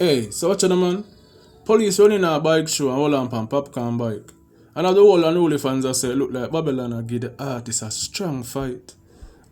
Hey, so watch the man. Police running a bike show and hold on pan Popcaan bike. And the whole unruly fans are say look like Babylon and give the artists a strong fight.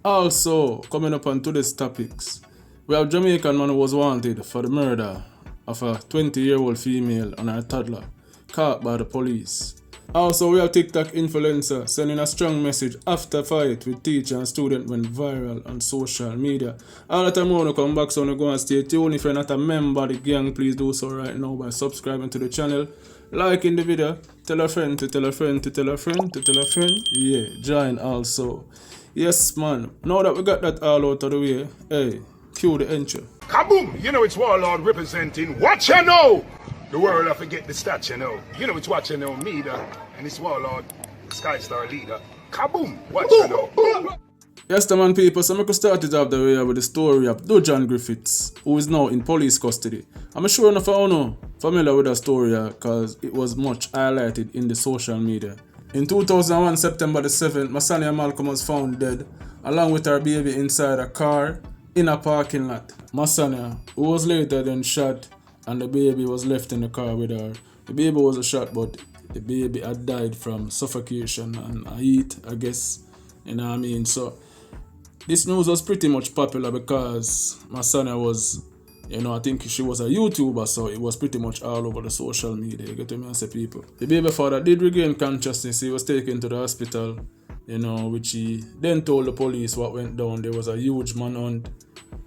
Also, coming up on today's topics, we have Jamaican man who was wanted for the murder of a 20-year-old female and her toddler, caught by the police. Also, we have TikTok influencer sending a strong message after fight with teacher and student went viral on social media. All the time I want to come back, so I'm going to stay tuned. If you're not a member of the gang, please do so right now by subscribing to the channel, liking the video, tell a friend to tell a friend to tell a friend to tell a friend. Yeah, join also. Yes, man. Now that we got that all out of the way, hey, cue the intro. Kaboom! You know it's Warlord representing what you know! The world I forget the stats you know. You know it's what you know, me and it's Warlord, Skystar leader. Kaboom! What you know. Yes, the man people, so I could start it off the way with the story of Doujon Griffiths, who is now in police custody. I'm sure enough of you know familiar with the story because it was much highlighted in the social media. In 2001, September the 7th, Masania Malcolm was found dead, along with her baby inside a car in a parking lot. Masania, who was later then shot, and the baby was left in the car with her. The baby was shot, but the baby had died from suffocation and heat, I guess. You know what I mean? So, this news was pretty much popular because Masania was, I think she was a YouTuber, so it was pretty much all over the social media. You get to me and say people. The baby father did regain consciousness. He was taken to the hospital, which he then told the police what went down. There was a huge manhunt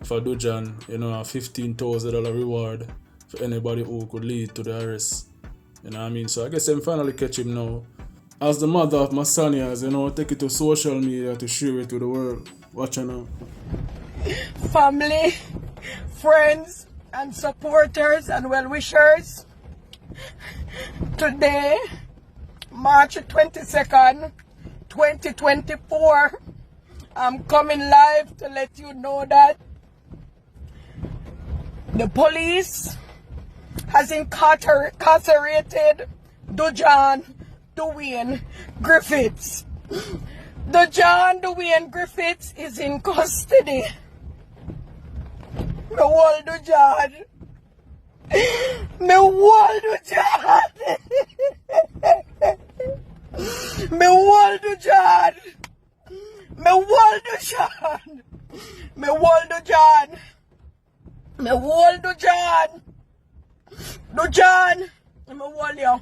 for Doujon, a $15,000 reward for anybody who could lead to the arrest. You know what I mean? So I guess them finally catch him now. As the mother of Masanias, take it to social media to share it to the world. Watch her now. Family, friends, and supporters and well-wishers. Today, March 22nd, 2024, I'm coming live to let you know that the police has incarcerated Doujon Griffiths. Doujon Griffiths is in custody. Me wall Doujon. Me wall Doujon. Me wall Doujon. Me wall Doujon. Me wall Doujon. Me wall Doujon. Doujon. Me wall you.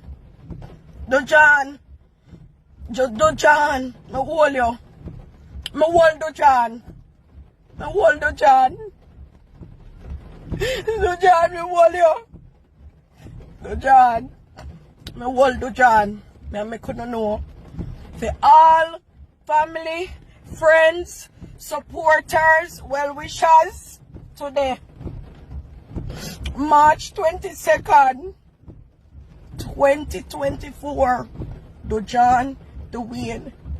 Doujon. Just Doujon. Me wall you. Me wall Doujon. Me wall Doujon. Doujon, me wall you. Doujon. Me wall Doujon. Me couldn't know. For all family, friends, supporters, well-wishers today, March 22nd, 2024, Doujon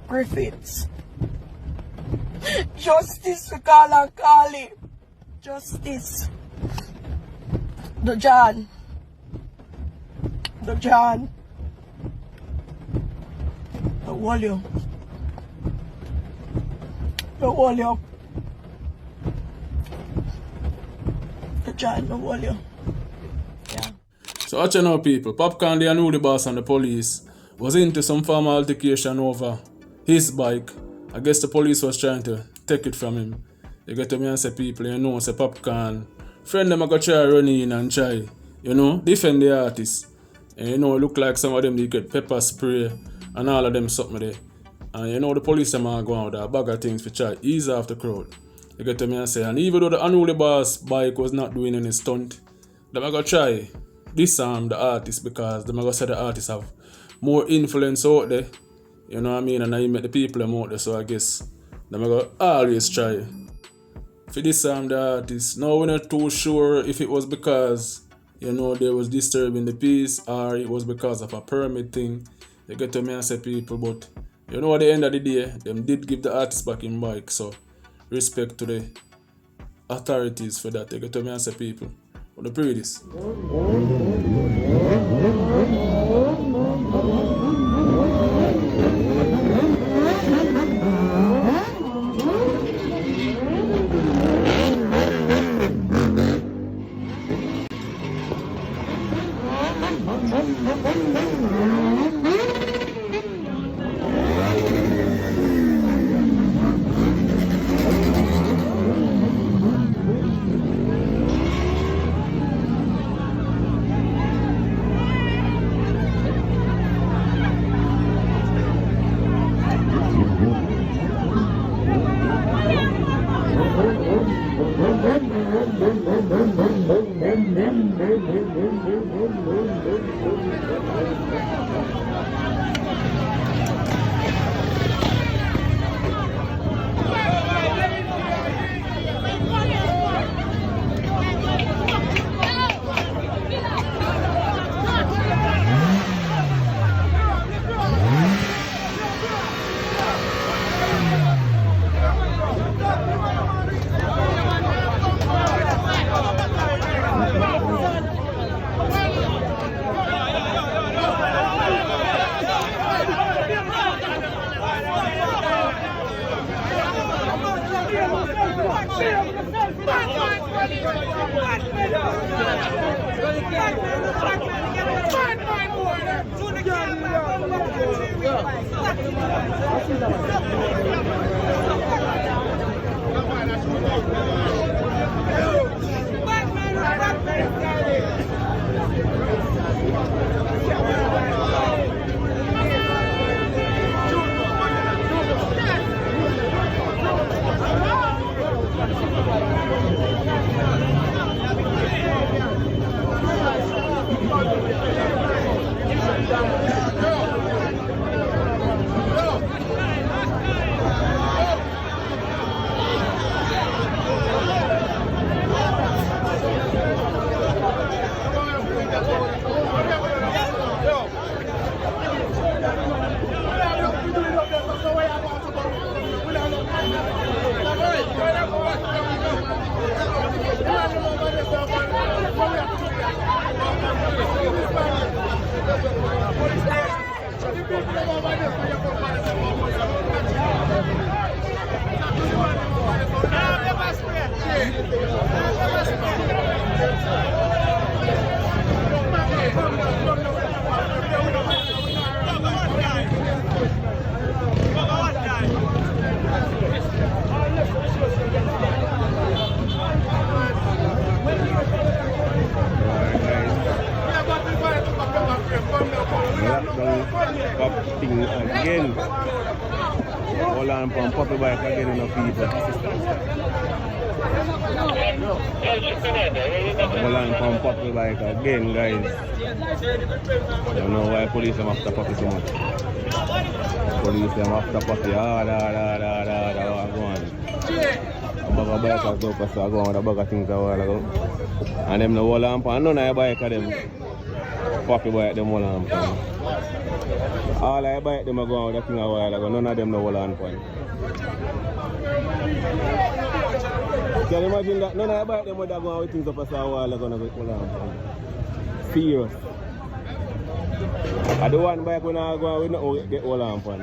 Griffiths. Justice to Kali. Justice. Doujon. I wall you. Doujon, I wall you. Yeah. So watch you now people, Popcaan the unruly boss and the police was into some form of altercation over his bike. I guess the police was trying to take it from him. You get to me and say people, say Popcaan. Friend them I go try run in and try, defend the artist. And look like some of them they get pepper spray and all of them something there. And the police them are going out with a bag of things for try ease off the crowd. You get to me and say, and even though the unruly boss bike was not doing any stunt, them I go try disarm the artist because them I go say the artists have more influence out there. You know what I mean? And I met the people them out there, so I guess them I go always try to disarm the artist. Now we're not too sure if it was because they was disturbing the peace or it was because of a permit thing. You get to me and say people, but at the end of the day, them did give the artist back in bike, so respect to the authorities for that. You get to me and say people. But the pray this. Thing again. Hold on from Poppy bike again in the people. Hold on from Poppy bike again, guys. I don't know why police are after Poppy so much. Police are after Poppy. Go on. I'm going to buy a dog because I go on the bag of things a while ago. And them no hold on from none of the bike of them. Poppy bike them hold on from. All I buy them are going with that thing a while ago. None of them know hold on point. Can you imagine that? None of I buy them would have gone with things up a while ago. Hold on point. Serious. I don't want bike when I go with no get hold on point.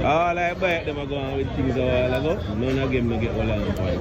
All I buy them are going with things a while ago. None of them get hold on point.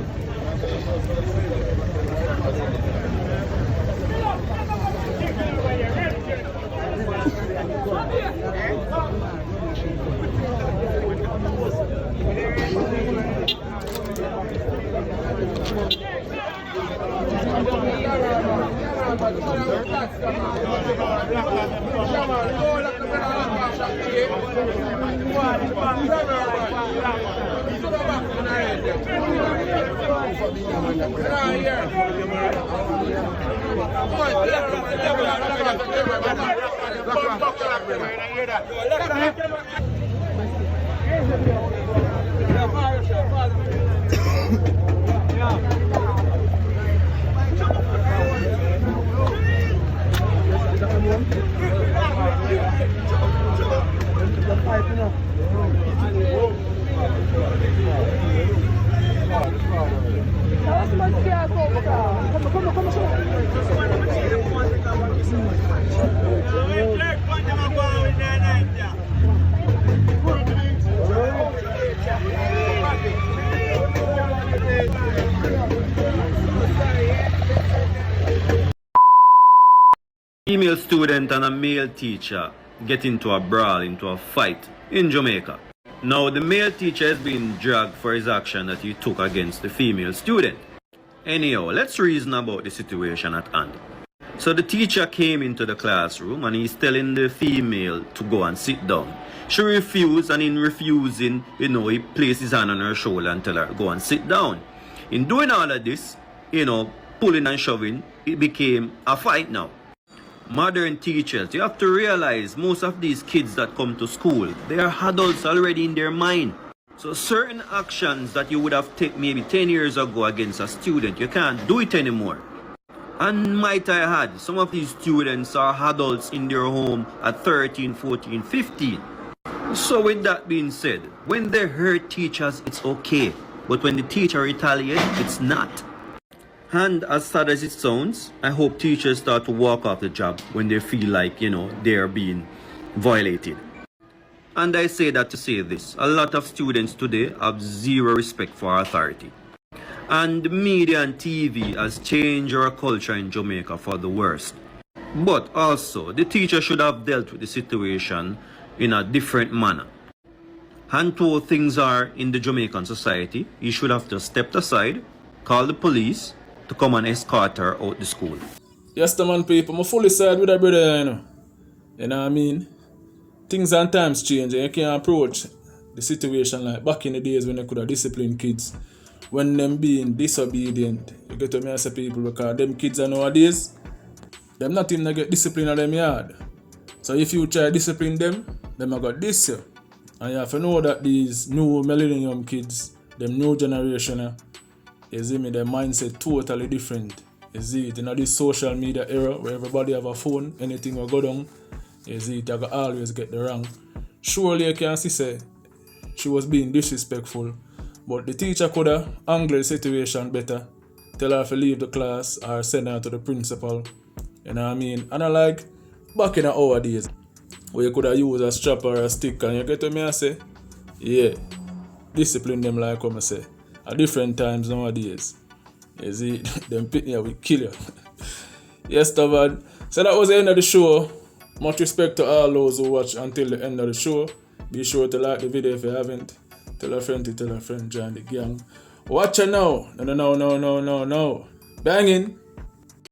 female student and a male teacher get into a brawl, into a fight in Jamaica. Now, the male teacher is being dragged for his action that he took against the female student. Anyhow, let's reason about the situation at hand. So the teacher came into the classroom and he's telling the female to go and sit down. She refused, and in refusing, he placed his hand on her shoulder and tell her, go and sit down. In doing all of this, pulling and shoving, it became a fight now. Modern teachers, you have to realize most of these kids that come to school, they are adults already in their mind. So certain actions that you would have taken maybe 10 years ago against a student, you can't do it anymore. And might I add, some of these students are adults in their home at 13, 14, 15. So with that being said, when they hurt teachers, it's okay. But when the teacher retaliates, it's not. And as sad as it sounds, I hope teachers start to walk off the job when they feel like, they are being violated. And I say that to say this. A lot of students today have zero respect for authority. And the media and TV has changed our culture in Jamaica for the worst. But also, the teacher should have dealt with the situation in a different manner. And to how things are in the Jamaican society, he should have just stepped aside, called the police to come and escort her out the school. Yes, the man, people, I'm fully side with that brother, You know what I mean? Things and times change, and you can't approach the situation like back in the days when they could have disciplined kids. When them being disobedient, you get to me as a people, because them kids are nowadays, them not even get discipline in them yard. So if you try to discipline them I got this here. And you have to know that these new millennium kids, them new generation, you see me, their mindset totally different. You see it in this social media era where everybody have a phone, anything will go down, you see it, you can always get the wrong. Surely you can see say she was being disrespectful, but the teacher could have handled the situation better. Tell her to leave the class or send her to the principal. You know what I mean? And I like back in our days where you could have used a strap or a stick, and you get to me and say, yeah, discipline them like what I say. At different times nowadays. You see, them pitney will kill you. Yes, Tavad. So that was the end of the show. Much respect to all those who watch until the end of the show. Be sure to like the video if you haven't. Tell a friend to tell a friend, join the gang. Watch it now. No. Banging.